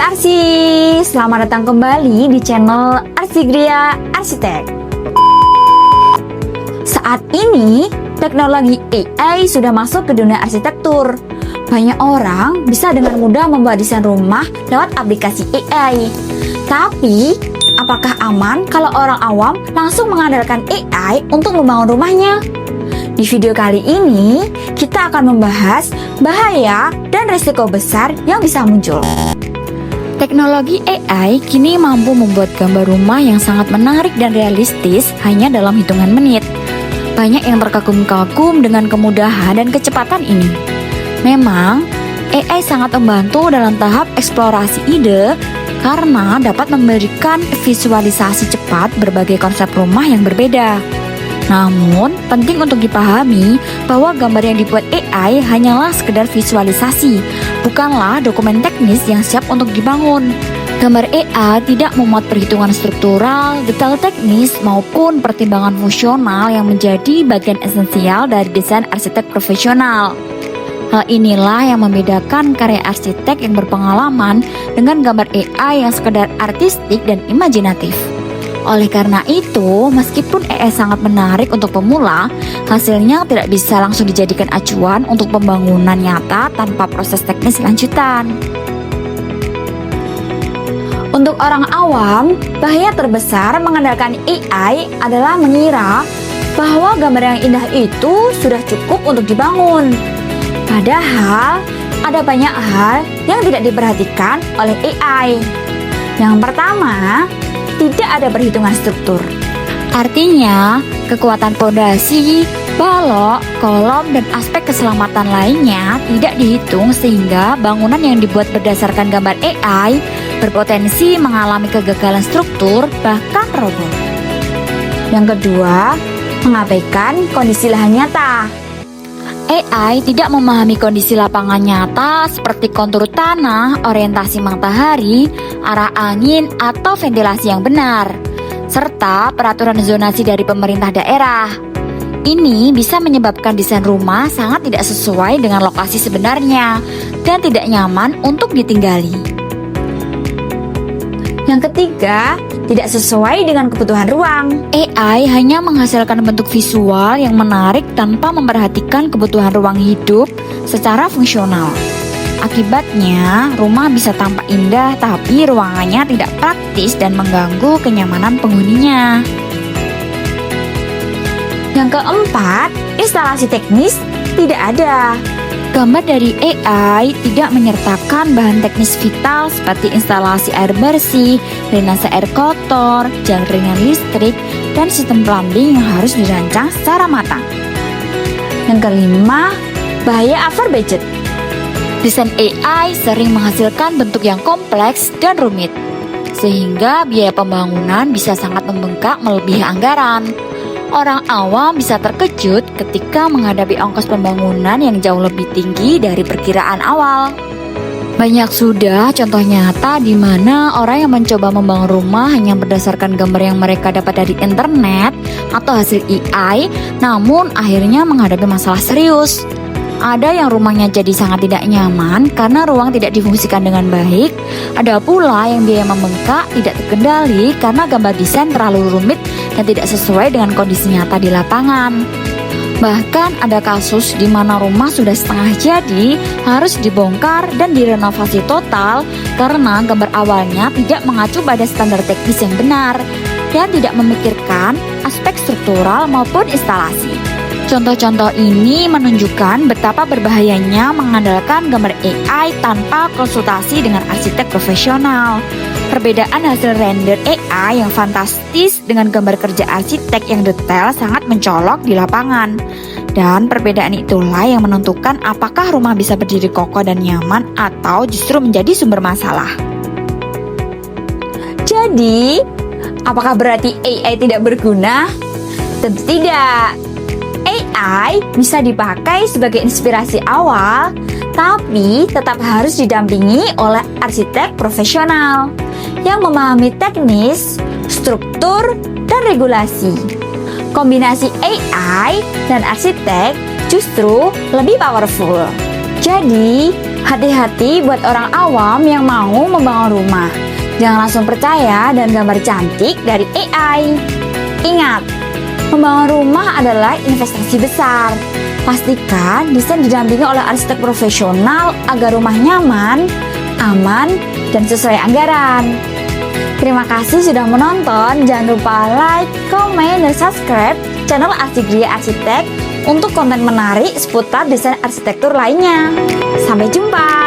Arsi, selamat datang kembali di channel Arsigria Arsitek. Saat ini, teknologi AI sudah masuk ke dunia arsitektur. Banyak orang bisa dengan mudah membuat desain rumah lewat aplikasi AI. Tapi, apakah aman kalau orang awam langsung mengandalkan AI untuk membangun rumahnya? Di video kali ini, kita akan membahas bahaya dan risiko besar yang bisa muncul. Teknologi AI kini mampu membuat gambar rumah yang sangat menarik dan realistis hanya dalam hitungan menit. Banyak yang terkagum-kagum dengan kemudahan dan kecepatan ini. Memang, AI sangat membantu dalam tahap eksplorasi ide karena dapat memberikan visualisasi cepat berbagai konsep rumah yang berbeda. Namun, penting untuk dipahami bahwa gambar yang dibuat AI hanyalah sekedar visualisasi, bukanlah dokumen teknis yang siap untuk dibangun. Gambar AI tidak memuat perhitungan struktural, detail teknis, maupun pertimbangan fungsional yang menjadi bagian esensial dari desain arsitek profesional. Hal inilah yang membedakan karya arsitek yang berpengalaman dengan gambar AI yang sekedar artistik dan imajinatif. Oleh karena itu, meskipun AI sangat menarik untuk pemula, hasilnya tidak bisa langsung dijadikan acuan untuk pembangunan nyata tanpa proses teknis lanjutan. Untuk orang awam, bahaya terbesar mengandalkan AI adalah mengira bahwa gambar yang indah itu sudah cukup untuk dibangun. Padahal, ada banyak hal yang tidak diperhatikan oleh AI. Yang pertama, tidak ada perhitungan struktur. Artinya, kekuatan fondasi, balok, kolom, dan aspek keselamatan lainnya tidak dihitung sehingga bangunan yang dibuat berdasarkan gambar AI berpotensi mengalami kegagalan struktur bahkan roboh. Yang kedua, mengabaikan kondisi lahan nyata. AI tidak memahami kondisi lapangan nyata seperti kontur tanah, orientasi matahari, arah angin, atau ventilasi yang benar, serta peraturan zonasi dari pemerintah daerah. Ini bisa menyebabkan desain rumah sangat tidak sesuai dengan lokasi sebenarnya dan tidak nyaman untuk ditinggali. Yang ketiga, tidak sesuai dengan kebutuhan ruang. AI hanya menghasilkan bentuk visual yang menarik tanpa memperhatikan kebutuhan ruang hidup secara fungsional. Akibatnya, rumah bisa tampak indah tapi ruangannya tidak praktis dan mengganggu kenyamanan penghuninya. Yang keempat, instalasi teknis tidak ada. Gambar dari AI tidak menyertakan bahan teknis vital seperti instalasi air bersih, drainase air kotor, jaringan listrik, dan sistem plumbing yang harus dirancang secara matang. Yang kelima, bahaya over budget. Desain AI sering menghasilkan bentuk yang kompleks dan rumit, sehingga biaya pembangunan bisa sangat membengkak melebihi anggaran. Orang awam bisa terkejut ketika menghadapi ongkos pembangunan yang jauh lebih tinggi dari perkiraan awal. Banyak sudah contoh nyata di mana orang yang mencoba membangun rumah hanya berdasarkan gambar yang mereka dapat dari internet atau hasil AI, namun akhirnya menghadapi masalah serius. Ada yang rumahnya jadi sangat tidak nyaman karena ruang tidak difungsikan dengan baik. Ada pula yang biaya membengkak tidak terkendali karena gambar desain terlalu rumit dan tidak sesuai dengan kondisi nyata di lapangan. Bahkan ada kasus di mana rumah sudah setengah jadi harus dibongkar dan direnovasi total karena gambar awalnya tidak mengacu pada standar teknis yang benar dan tidak memikirkan aspek struktural maupun instalasi. Contoh-contoh ini menunjukkan betapa berbahayanya mengandalkan gambar AI tanpa konsultasi dengan arsitek profesional. Perbedaan hasil render AI yang fantastis dengan gambar kerja arsitek yang detail sangat mencolok di lapangan. Dan perbedaan itulah yang menentukan apakah rumah bisa berdiri kokoh dan nyaman atau justru menjadi sumber masalah. Jadi, apakah berarti AI tidak berguna? Tentu tidak. AI bisa dipakai sebagai inspirasi awal, tapi tetap harus didampingi oleh arsitek profesional yang memahami teknis, struktur, dan regulasi. Kombinasi AI dan arsitek justru lebih powerful. Jadi, Hati-hati buat orang awam yang mau membangun rumah. Jangan langsung percaya dan gambar cantik dari AI. Ingat, membangun rumah adalah investasi besar. Pastikan desain didampingi oleh arsitek profesional agar rumah nyaman, aman, dan sesuai anggaran. Terima kasih sudah menonton. Jangan lupa like, komen, dan subscribe channel Asigria Arsitek untuk konten menarik seputar desain arsitektur lainnya. Sampai jumpa!